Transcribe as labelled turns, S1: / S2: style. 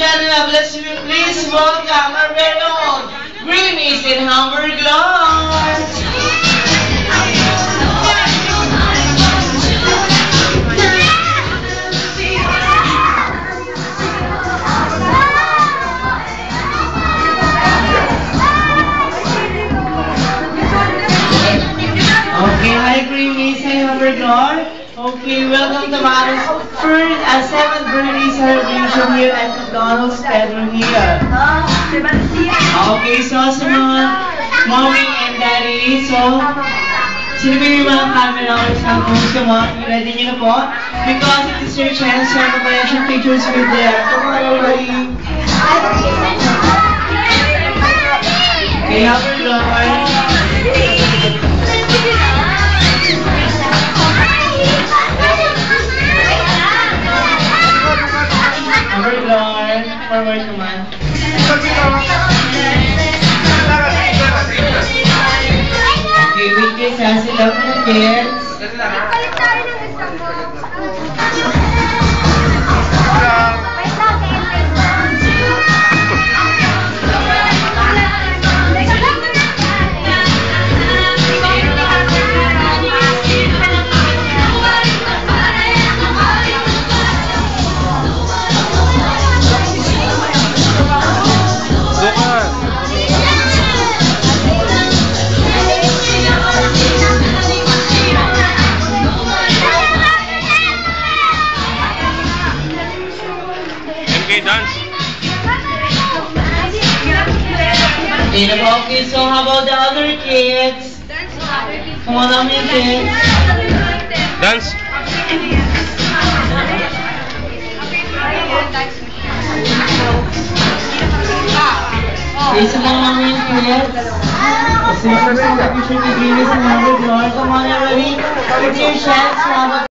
S1: gentlemen, let's please welcome our very own Grimmy's in Hamburg Lord. Okay, hi Grimmy's, hi Hamburg Lord. Okay, welcome to Maro's first 7th birthday celebration here at McDonald's Pedro here. Okay, so sa mga mommy and daddy, so sino ba yung mga camera sa kung ready nyo na po? Because it is your chance to have a collection pictures with them. Come on, everybody. Okay, Hamburg Lord. Forward naman. Okay, wait guys ha. Sila mo ng kids.
S2: Dance.
S1: Okay, so how about the other kids? Come on, how many kids?
S2: Dance.
S1: Okay, so how many kids? Come on, everybody. It's your chance to have a